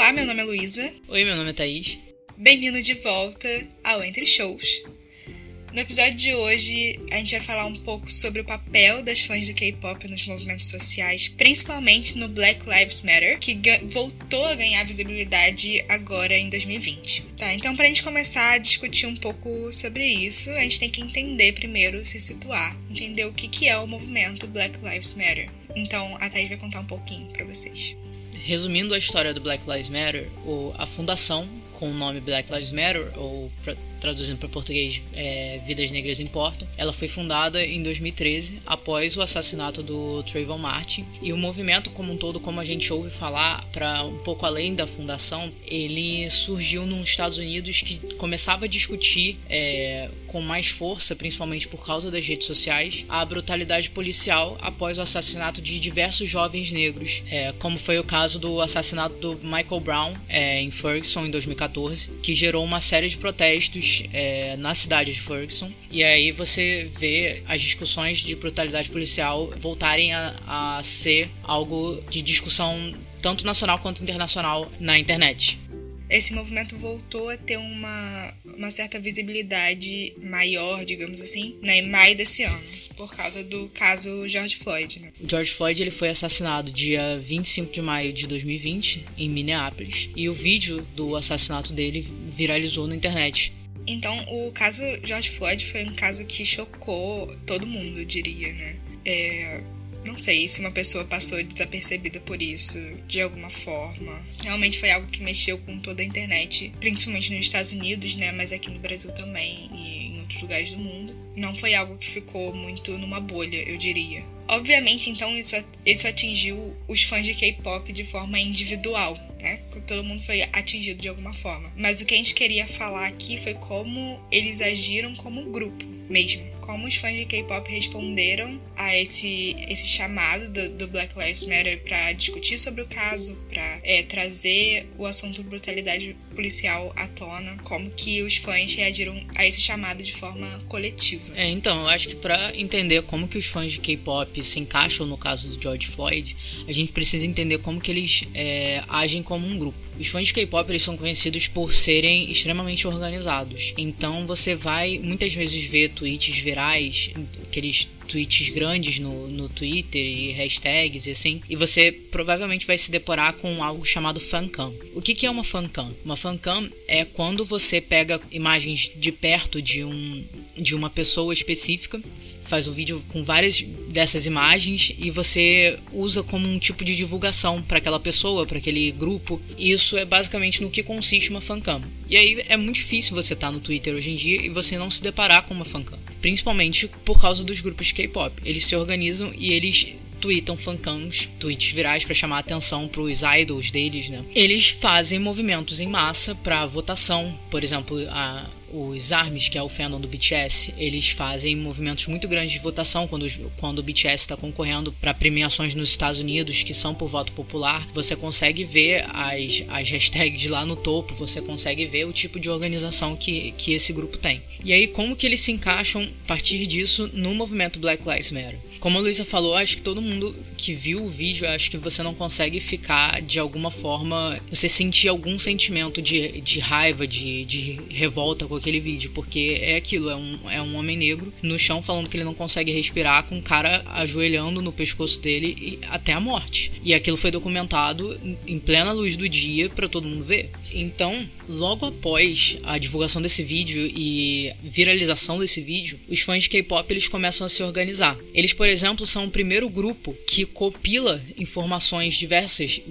Olá, meu nome é Luísa. Oi, meu nome é Thaís. Bem-vindo de volta ao Entre Shows. No episódio de hoje, a gente vai falar um pouco sobre o papel das fãs do K-pop nos movimentos sociais, principalmente no Black Lives Matter, que voltou a ganhar visibilidade agora em 2020. Tá, então pra gente começar a discutir um pouco sobre isso, a gente tem que entender primeiro, se situar, entender o que é o movimento Black Lives Matter. Então, a Thaís vai contar um pouquinho pra vocês. Resumindo a história do Black Lives Matter, a fundação com o nome Black Lives Matter, ou traduzindo para português, Vidas Negras Importam, ela foi fundada em 2013, após o assassinato do Trayvon Martin, e o movimento como um todo, como a gente ouve falar, para um pouco além da fundação, ele surgiu nos Estados Unidos, que começava a discutir com mais força, principalmente por causa das redes sociais, a brutalidade policial após o assassinato de diversos jovens negros, como foi o caso do assassinato do Michael Brown em Ferguson em 2014, que gerou uma série de protestos na cidade de Ferguson, e aí você vê as discussões de brutalidade policial voltarem a ser algo de discussão tanto nacional quanto internacional na internet. Esse movimento voltou a ter uma certa visibilidade maior, digamos assim, em maio desse ano, por causa do caso George Floyd, né? O George Floyd ele foi assassinado dia 25 de maio de 2020 em Minneapolis, e o vídeo do assassinato dele viralizou na internet. Então, o caso George Floyd foi um caso que chocou todo mundo, eu diria, né? Não sei se uma pessoa passou desapercebida por isso, de alguma forma. Realmente foi algo que mexeu com toda a internet, principalmente nos Estados Unidos, né? Mas aqui no Brasil também e em outros lugares do mundo. Não foi algo que ficou muito numa bolha, eu diria. Obviamente, então, isso atingiu os fãs de K-pop de forma individual, né? Todo mundo foi atingido de alguma forma. Mas o que a gente queria falar aqui foi como eles agiram como grupo mesmo. Como os fãs de K-pop responderam a esse chamado do Black Lives Matter para discutir sobre o caso, para trazer o assunto brutalidade policial à tona, como que os fãs reagiram a esse chamado de forma coletiva. Então, eu acho que para entender como que os fãs de K-pop se encaixam no caso do George Floyd, a gente precisa entender como que eles agem como um grupo. Os fãs de K-pop eles são conhecidos por serem extremamente organizados. Então você vai muitas vezes ver tweets virais, aqueles tweets grandes no Twitter e hashtags e assim, e você provavelmente vai se deparar com algo chamado fancam. O que é uma fancam? Uma fancam é quando você pega imagens de perto de uma pessoa específica, faz um vídeo com várias dessas imagens e você usa como um tipo de divulgação para aquela pessoa, para aquele grupo. Isso é basicamente no que consiste uma fancam. E aí é muito difícil você estar no Twitter hoje em dia e você não se deparar com uma fancam, principalmente por causa dos grupos de K-pop. Eles se organizam e eles tweetam fancams, tweets virais para chamar a atenção pros idols deles, né? Eles fazem movimentos em massa para votação, por exemplo, os ARMYs, que é o fandom do BTS, eles fazem movimentos muito grandes de votação quando o BTS está concorrendo para premiações nos Estados Unidos, que são por voto popular. Você consegue ver as hashtags lá no topo, você consegue ver o tipo de organização que esse grupo tem. E aí, como que eles se encaixam a partir disso no movimento Black Lives Matter? Como a Luísa falou, acho que todo mundo que viu o vídeo, acho que você não consegue ficar de alguma forma, você sentir algum sentimento de raiva, de revolta com aquele vídeo, porque é aquilo, é um homem negro no chão falando que ele não consegue respirar, com um cara ajoelhando no pescoço dele até a morte. E aquilo foi documentado em plena luz do dia para todo mundo ver. Então, logo após a divulgação desse vídeo e viralização desse vídeo, os fãs de K-pop eles começam a se organizar. Eles, por exemplo, são o primeiro grupo que compila informações diversas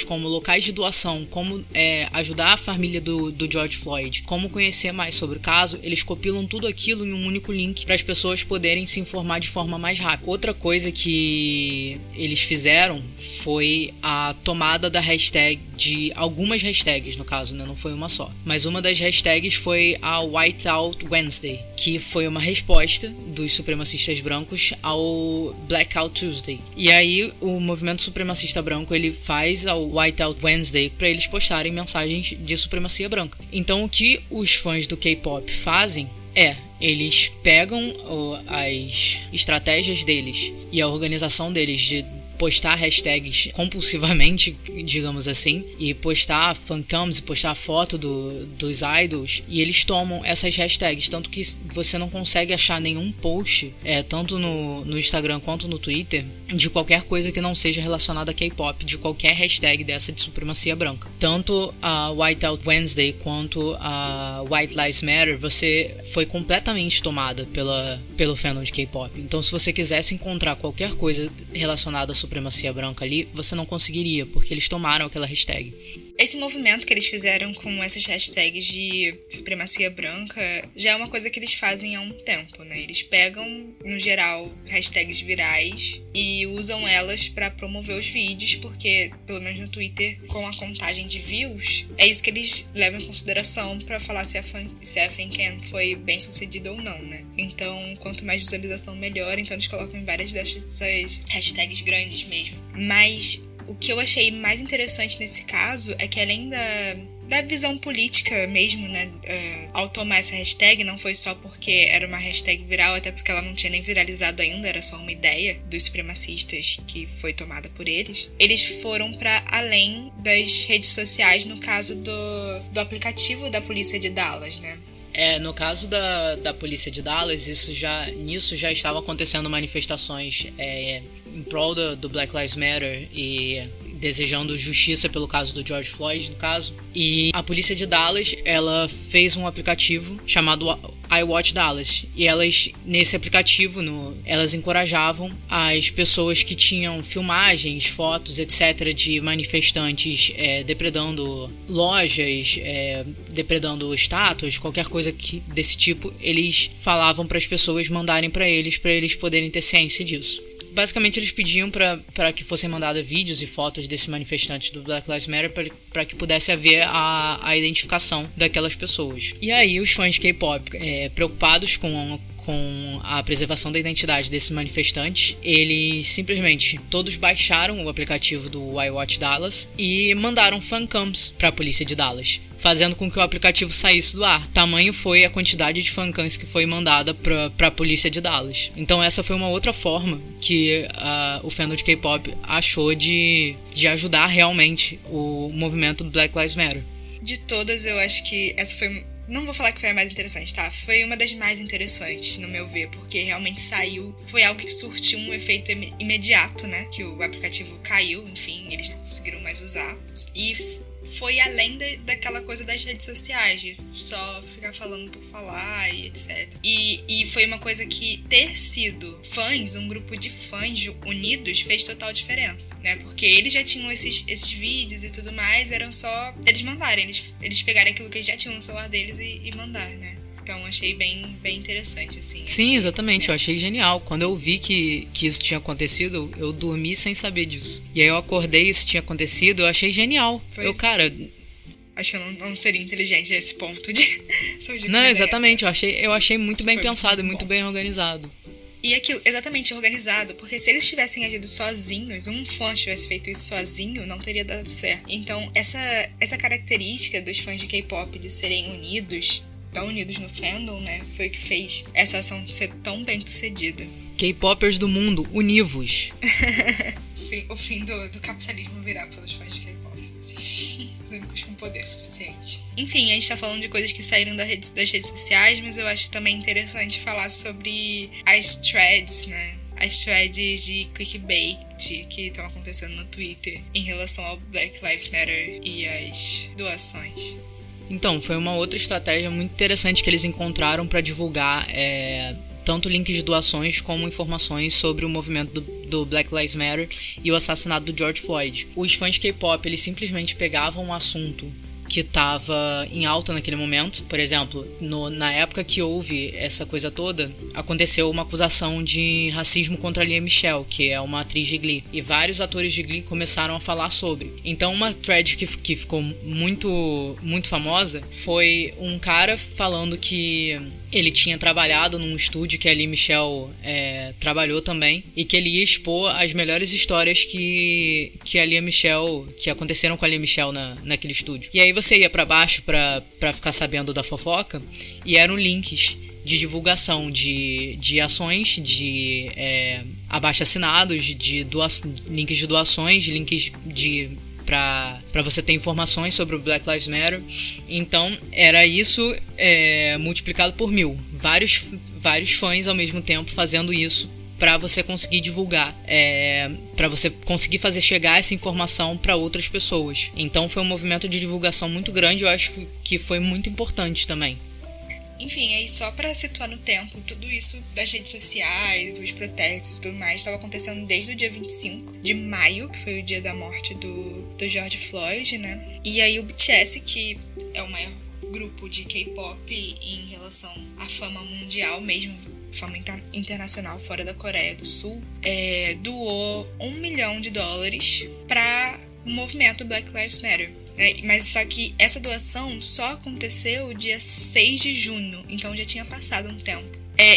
como locais de doação, como ajudar a família do George Floyd, como conhecer mais sobre o caso. Eles compilam tudo aquilo em um único link para as pessoas poderem se informar de forma mais rápida. Outra coisa que eles fizeram foi a tomada da hashtag, de algumas hashtags no caso, né? Não foi uma só, mas uma das hashtags foi a Whiteout Wednesday, que foi uma resposta dos supremacistas brancos ao Blackout Tuesday. E aí o movimento supremacista branco ele faz a Whiteout Wednesday para eles postarem mensagens de supremacia branca. Então o que os fãs do K-pop fazem eles pegam as estratégias deles e a organização deles postar hashtags compulsivamente, digamos assim, e postar fancams, e postar foto dos idols, e eles tomam essas hashtags, tanto que você não consegue achar nenhum post, tanto no Instagram quanto no Twitter, de qualquer coisa que não seja relacionada a K-pop, de qualquer hashtag dessa de supremacia branca. Tanto a Whiteout Wednesday quanto a White Lives Matter, você foi completamente tomada pelo fandom de K-pop. Então, se você quisesse encontrar qualquer coisa relacionada à supremacia branca ali, você não conseguiria, porque eles tomaram aquela hashtag. Esse movimento que eles fizeram com essas hashtags de supremacia branca já é uma coisa que eles fazem há um tempo, né? Eles pegam, no geral, hashtags virais e usam elas para promover os vídeos, porque, pelo menos no Twitter, com a contagem de views, é isso que eles levam em consideração para falar se a fancam foi bem sucedida ou não, né? Então, quanto mais visualização, melhor. Então, eles colocam em várias dessas hashtags grandes mesmo. Mas o que eu achei mais interessante nesse caso é que, além da visão política mesmo, né, ao tomar essa hashtag, não foi só porque era uma hashtag viral, até porque ela não tinha nem viralizado ainda, era só uma ideia dos supremacistas que foi tomada por eles. Eles foram para além das redes sociais, no caso do aplicativo da polícia de Dallas, né? No caso da polícia de Dallas, nisso já estavam acontecendo manifestações em prol do Black Lives Matter e desejando justiça pelo caso do George Floyd, no caso. E a polícia de Dallas, ela fez um aplicativo chamado iWatch Dallas. E nesse aplicativo, elas encorajavam as pessoas que tinham filmagens, fotos, etc., de manifestantes depredando lojas, depredando estátuas, qualquer coisa desse tipo. Eles falavam para as pessoas mandarem para eles poderem ter ciência disso. Basicamente, eles pediam para que fossem mandados vídeos e fotos desses manifestantes do Black Lives Matter para que pudesse haver a identificação daquelas pessoas. E aí, os fãs de K-pop, preocupados com a preservação da identidade desses manifestantes, eles simplesmente todos baixaram o aplicativo do iWatch Dallas e mandaram fancams para a polícia de Dallas, fazendo com que o aplicativo saísse do ar. Tamanho foi a quantidade de fancams que foi mandada para a polícia de Dallas. Então essa foi uma outra forma que o fandom de K-pop achou de ajudar realmente o movimento do Black Lives Matter. De todas, eu acho que essa foi... Não vou falar que foi a mais interessante, tá? Foi uma das mais interessantes, no meu ver, porque realmente foi algo que surtiu um efeito imediato, né? Que o aplicativo caiu, enfim, eles não conseguiram mais usar. E foi além daquela coisa das redes sociais, de só ficar falando por falar e etc. E foi uma coisa que ter sido fãs, um grupo de fãs unidos, fez total diferença, né? Porque eles já tinham esses vídeos e tudo mais, eram só eles mandarem, eles pegarem aquilo que eles já tinham no celular deles e mandar, né? Então achei bem interessante, assim. Sim, exatamente, eu achei genial. Quando eu vi que isso tinha acontecido, eu dormi sem saber disso. E aí eu acordei e isso tinha acontecido, eu achei genial. Cara... Acho que eu não seria inteligente a esse ponto de surgir. Não, exatamente, eu achei muito bem pensado e muito bem organizado. E aquilo, exatamente, organizado, porque se eles tivessem agido sozinhos, um fã tivesse feito isso sozinho, não teria dado certo. Então, essa característica dos fãs de K-pop de serem unidos, tão unidos no fandom, né, foi o que fez essa ação ser tão bem sucedida. K-popers do mundo, univos. O fim do capitalismo virar pelos fãs de K-pop, assim. Os únicos com poder suficiente. Enfim, a gente tá falando de coisas que saíram das redes sociais, mas eu acho também interessante falar sobre as threads, né? As threads de clickbait que estão acontecendo no Twitter em relação ao Black Lives Matter e as doações. Então, foi uma outra estratégia muito interessante que eles encontraram para divulgar tanto links de doações como informações sobre o movimento do Black Lives Matter e o assassinato do George Floyd. Os fãs de K-pop, eles simplesmente pegavam um assunto que estava em alta naquele momento. Por exemplo, na época que houve essa coisa toda, aconteceu uma acusação de racismo contra a Lea Michele, que é uma atriz de Glee. E vários atores de Glee começaram a falar sobre. Então, uma thread que ficou muito, muito famosa foi um cara falando que ele tinha trabalhado num estúdio que a Lea Michele trabalhou também, e que ele ia expor as melhores histórias que a Lea Michele, que aconteceram com a Lea Michele naquele estúdio. E aí você ia pra baixo pra ficar sabendo da fofoca, e eram links de divulgação de ações, de abaixo-assinados, links de doações, links para você ter informações sobre o Black Lives Matter. Então era isso multiplicado por 1000. Vários fãs ao mesmo tempo fazendo isso para você conseguir divulgar, para você conseguir fazer chegar essa informação para outras pessoas. Então foi um movimento de divulgação muito grande, eu acho que foi muito importante também. Enfim, aí só pra situar no tempo, tudo isso das redes sociais, dos protestos e tudo mais, estava acontecendo desde o dia 25 de maio, que foi o dia da morte do George Floyd, né? E aí o BTS, que é o maior grupo de K-pop em relação à fama mundial mesmo, fama internacional fora da Coreia do Sul, doou $1 milhão para o movimento Black Lives Matter. Mas só que essa doação só aconteceu dia 6 de junho, então já tinha passado um tempo.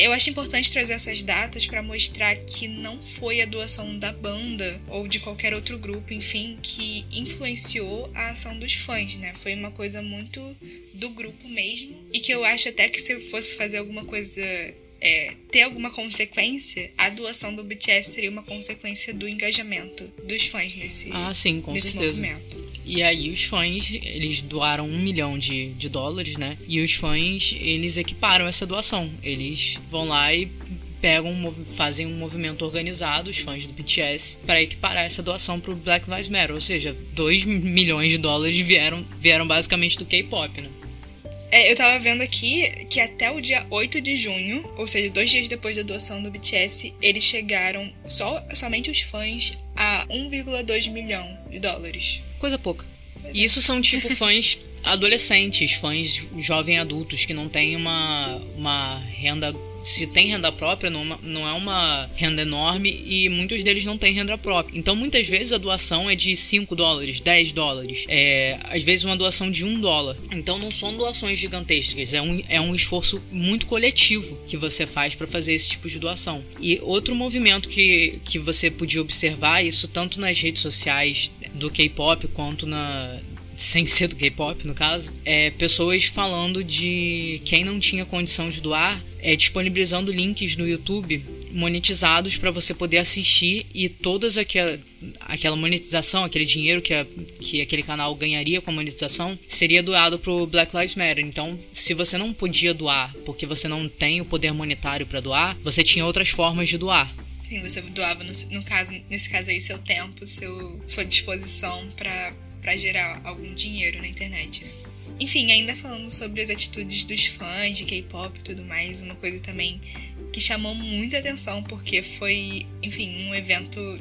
Eu acho importante trazer essas datas para mostrar que não foi a doação da banda ou de qualquer outro grupo, enfim, que influenciou a ação dos fãs, né? Foi uma coisa muito do grupo mesmo, e que eu acho até que se fosse fazer alguma coisa, ter alguma consequência, a doação do BTS seria uma consequência do engajamento dos fãs nesse movimento. E aí os fãs, eles doaram $1 milhão, né? E os fãs, eles equiparam essa doação. Eles vão lá e fazem um movimento organizado, os fãs do BTS, para equiparar essa doação pro Black Lives Matter. Ou seja, $2 milhões vieram basicamente do K-pop, né? Eu tava vendo aqui que até o dia 8 de junho, ou seja, 2 dias depois da doação do BTS, eles chegaram, somente os fãs, a $1,2 milhão. Coisa pouca. E isso são tipo fãs adolescentes, fãs jovens adultos que não têm uma renda. Se tem renda própria, não é uma renda enorme, e muitos deles não têm renda própria. Então muitas vezes a doação é de $5, $10, às vezes uma doação de $1. Então não são doações gigantescas, é um esforço muito coletivo que você faz para fazer esse tipo de doação. E outro movimento que você podia observar, isso tanto nas redes sociais do K-pop quanto sem ser do K-pop, no caso, pessoas falando de quem não tinha condição de doar, disponibilizando links no YouTube monetizados para você poder assistir, e todas aquela monetização, aquele dinheiro que aquele canal ganharia com a monetização, seria doado pro Black Lives Matter. Então, se você não podia doar porque você não tem o poder monetário para doar, você tinha outras formas de doar. Sim, você doava, nesse caso aí, seu tempo, sua disposição para gerar algum dinheiro na internet, né? Enfim, ainda falando sobre as atitudes dos fãs de K-pop e tudo mais, uma coisa também que chamou muita atenção, porque foi, enfim, um evento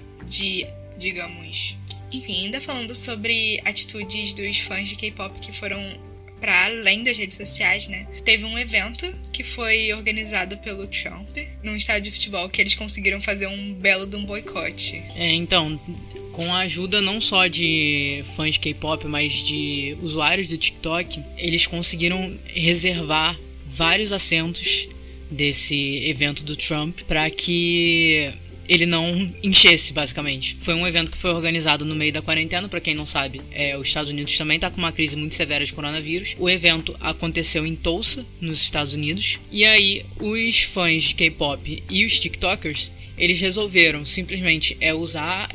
ainda falando sobre atitudes dos fãs de K-pop que foram para além das redes sociais, né? Teve um evento que foi organizado pelo Trump num estádio de futebol, que eles conseguiram fazer um belo de um boicote. Então, com a ajuda não só de fãs de K-pop, mas de usuários do TikTok, eles conseguiram reservar vários assentos desse evento do Trump para que ele não enchesse, basicamente. Foi um evento que foi organizado no meio da quarentena, para quem não sabe, os Estados Unidos também tá com uma crise muito severa de coronavírus. O evento aconteceu em Tulsa, nos Estados Unidos, e aí os fãs de K-pop e os TikTokers, eles resolveram simplesmente usar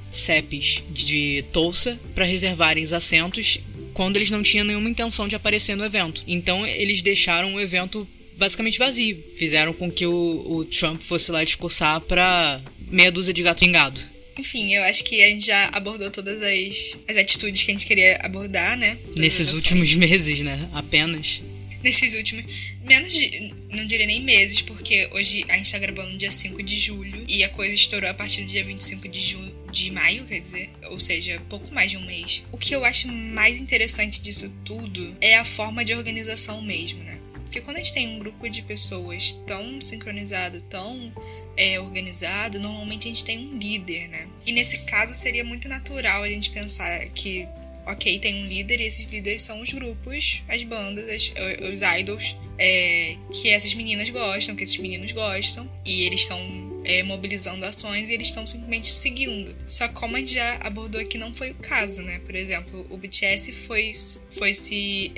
CEPs de Tulsa para reservarem os assentos quando eles não tinham nenhuma intenção de aparecer no evento. Então eles deixaram o evento basicamente vazio. Fizeram com que o Trump fosse lá discursar para meia dúzia de gato pingado. Enfim, eu acho que a gente já abordou todas as atitudes que a gente queria abordar, né? Nesses últimos meses, né? Apenas. Nesses últimos... não diria nem meses, porque hoje a gente tá gravando no dia 5 de julho e a coisa estourou a partir do dia 25 de maio, quer dizer, ou seja, pouco mais de um mês. O que eu acho mais interessante disso tudo é a forma de organização mesmo, né? Porque quando a gente tem um grupo de pessoas tão sincronizado, tão organizado, normalmente a gente tem um líder, né? E nesse caso seria muito natural a gente pensar que, ok, tem um líder e esses líderes são os grupos, as bandas, os idols, que essas meninas gostam, que esses meninos gostam, e eles estão mobilizando ações e eles estão simplesmente seguindo. Só que como a gente já abordou aqui, não foi o caso, né? Por exemplo, o BTS foi se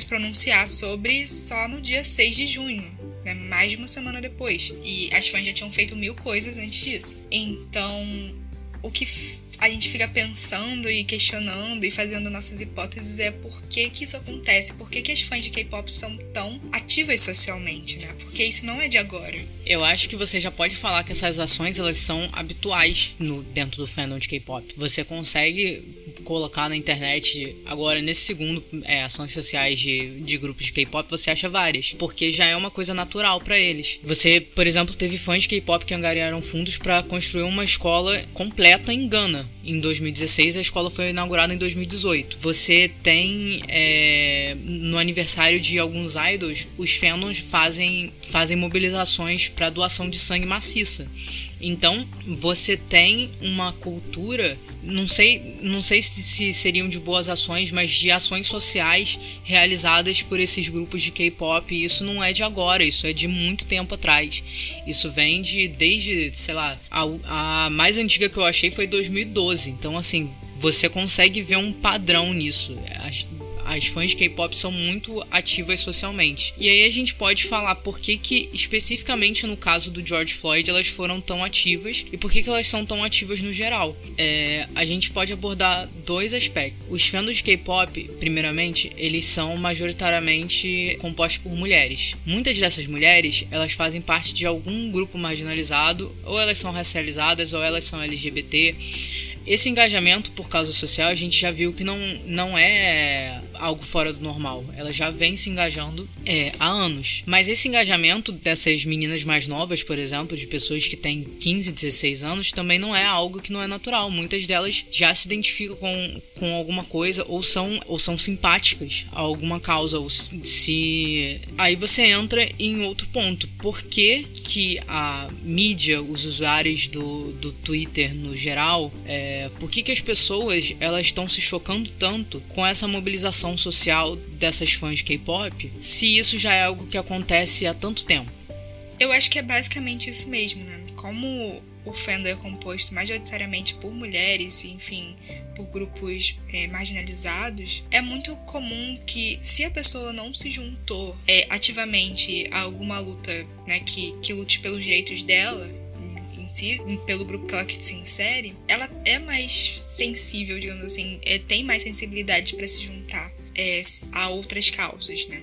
pronunciar sobre só no dia 6 de junho. né? Mais de uma semana depois. E as fãs já tinham feito 1000 coisas antes disso. Então, o que a gente fica pensando e questionando e fazendo nossas hipóteses é por que isso acontece, por que as fãs de K-pop são tão ativas socialmente, né? Porque isso não é de agora. Eu acho que você já pode falar que essas ações, elas são habituais dentro do fandom de K-pop. Você consegue colocar na internet, agora nesse segundo, ações sociais de grupos de K-pop, você acha várias, porque já é uma coisa natural pra eles. Você, por exemplo, teve fãs de K-pop que angariaram fundos pra construir uma escola completa em Gana. Em 2016, a escola foi inaugurada em 2018. Você tem, no aniversário de alguns idols, os fandoms fazem mobilizações para doação de sangue maciça. Então, você tem uma cultura, não sei se seriam de boas ações, mas de ações sociais realizadas por esses grupos de K-pop. E isso não é de agora, isso é de muito tempo atrás. Isso vem desde, sei lá, a mais antiga que eu achei foi 2012. Então, assim, você consegue ver um padrão nisso. As fãs de K-pop são muito ativas socialmente. E aí a gente pode falar por que especificamente no caso do George Floyd, elas foram tão ativas e por que elas são tão ativas no geral. A gente pode abordar dois aspectos. Os fandoms de K-pop, primeiramente, eles são majoritariamente compostos por mulheres. Muitas dessas mulheres, elas fazem parte de algum grupo marginalizado, ou elas são racializadas, ou elas são LGBT. Esse engajamento por causa social, a gente já viu que não é algo fora do normal. Ela já vem se engajando há anos. Mas esse engajamento dessas meninas mais novas, por exemplo, de pessoas que têm 15, 16 anos, também não é algo que não é natural. Muitas delas já se identificam com alguma coisa ou são simpáticas a alguma causa. Aí você entra em outro ponto. Por que a mídia, os usuários do Twitter no geral, por que as pessoas elas estão se chocando tanto com essa mobilização social dessas fãs de K-pop, se isso já é algo que acontece há tanto tempo? Eu acho que é basicamente isso mesmo, né? Como o fandom é composto majoritariamente por mulheres e, enfim, por grupos marginalizados, é muito comum que, se a pessoa não se juntou ativamente a alguma luta, né, que lute pelos direitos dela, si, pelo grupo que ela se insere, ela é mais sensível, digamos assim, tem mais sensibilidade para se juntar a outras causas, né?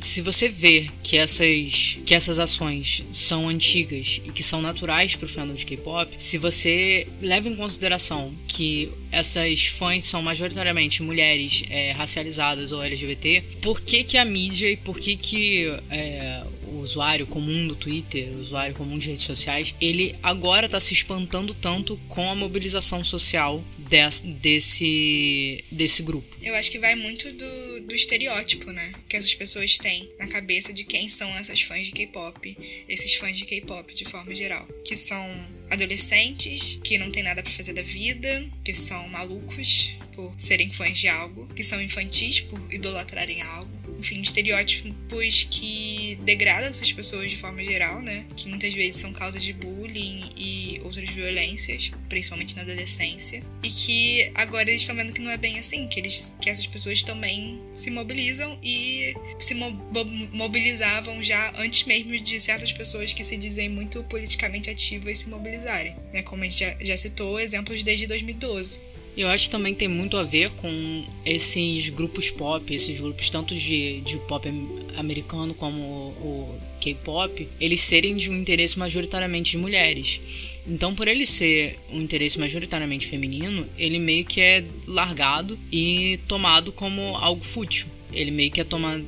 Se você vê que essas ações são antigas e que são naturais para o fandom de K-pop, se você leva em consideração que essas fãs são majoritariamente mulheres racializadas ou LGBT, por que a mídia e por que o usuário comum do Twitter, o usuário comum de redes sociais, ele agora está se espantando tanto com a mobilização social desse grupo? Eu acho que vai muito do estereótipo, né, que essas pessoas têm na cabeça de quem são essas fãs de K-pop, esses fãs de K-pop de forma geral, que são adolescentes, que não tem nada pra fazer da vida, que são malucos por serem fãs de algo, que são infantis por idolatrarem algo, enfim, estereótipos que degradam essas pessoas de forma geral, né, que muitas vezes são causa de bullying e outras violências, principalmente na adolescência, e que agora eles estão vendo que não é bem assim, que essas pessoas também se mobilizam e se mobilizavam já antes mesmo de certas pessoas que se dizem muito politicamente ativas se mobilizarem, né, como a gente já citou exemplos desde 2012. Eu acho que também tem muito a ver com esses grupos pop, esses grupos tanto de pop americano como o K-pop, eles serem de um interesse majoritariamente de mulheres. Então, por ele ser um interesse majoritariamente feminino, ele meio que é largado e tomado como algo fútil. Ele meio que é tomado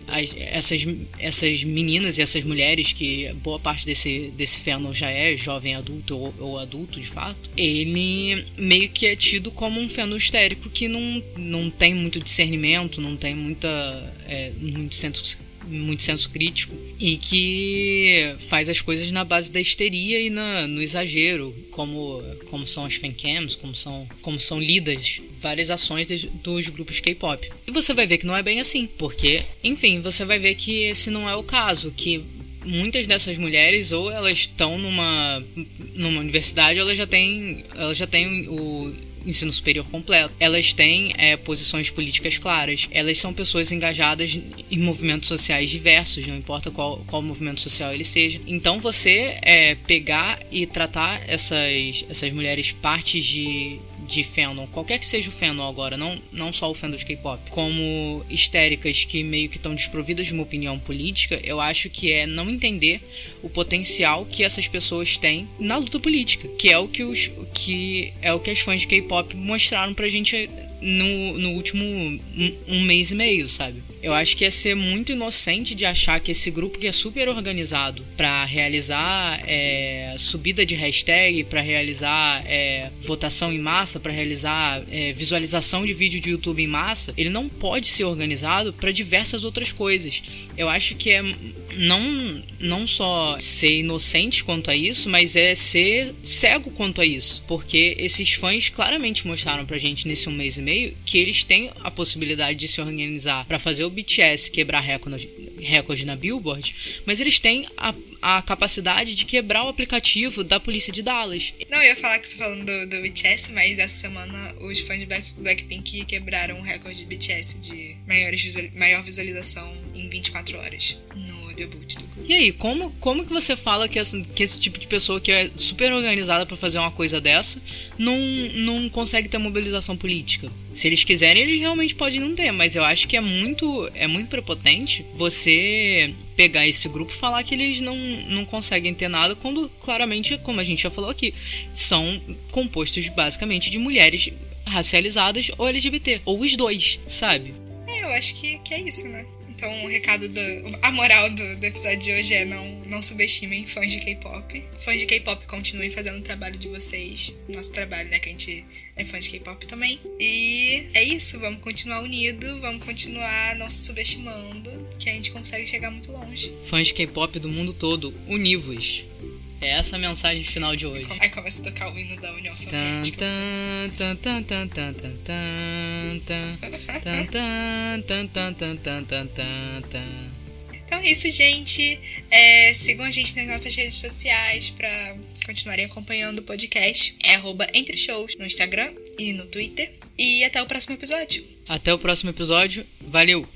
essas meninas e essas mulheres, que boa parte desse fandom já é jovem adulto ou adulto de fato, ele meio que é tido como um fandom histérico que não tem muito discernimento, não tem muito senso crítico e que faz as coisas na base da histeria e no exagero, como são as fancams, como são lidas várias ações dos grupos K-pop. E você vai ver que não é bem assim, porque, enfim, você vai ver que esse não é o caso, que muitas dessas mulheres ou elas estão numa universidade ou elas já têm ensino superior completo. Elas têm posições políticas claras. Elas são pessoas engajadas em movimentos sociais diversos, não importa qual movimento social ele seja. Então você pegar e tratar essas mulheres partes de fandom, qualquer que seja o fandom agora, não só o fandom de K-pop, como histéricas que meio que estão desprovidas de uma opinião política, eu acho que é não entender o potencial que essas pessoas têm na luta política, que é o que as fãs de K-pop mostraram pra gente no último um mês e meio, sabe? Eu acho que é ser muito inocente de achar que esse grupo que é super organizado pra realizar subida de hashtag, pra realizar votação em massa, pra realizar visualização de vídeo de YouTube em massa, ele não pode ser organizado pra diversas outras coisas. Eu acho que é não só ser inocente quanto a isso, mas é ser cego quanto a isso. Porque esses fãs claramente mostraram pra gente nesse um mês e meio que eles têm a possibilidade de se organizar pra fazer o BTS quebrar recorde na Billboard, mas eles têm a capacidade de quebrar o aplicativo da polícia de Dallas. Não, eu ia falar que você tá falando do BTS, mas essa semana os fãs de Blackpink quebraram o recorde de BTS de maior visualização em 24 horas no debut do grupo. E aí, como que você fala que esse tipo de pessoa que é super organizada pra fazer uma coisa dessa não consegue ter mobilização política? Se eles quiserem, eles realmente podem não ter, mas eu acho que é muito prepotente você pegar esse grupo e falar que eles não conseguem ter nada, quando claramente, como a gente já falou aqui, são compostos basicamente de mulheres racializadas ou LGBT, ou os dois, sabe? Eu acho que é isso, né? Então a moral do episódio de hoje é não subestimem fãs de K-pop. Fãs de K-pop, continuem fazendo o trabalho de vocês. Nosso trabalho, né? Que a gente é fã de K-pop também. E é isso, vamos continuar unidos, vamos continuar não se subestimando, que a gente consegue chegar muito longe. Fãs de K-pop do mundo todo, univos. É essa a mensagem final de hoje. Aí começa a tocar o hino da União Soviética. Então é isso, gente. Sigam a gente nas nossas redes sociais pra continuarem acompanhando o podcast. É @entreshows no Instagram e no Twitter. E até o próximo episódio. Até o próximo episódio. Valeu!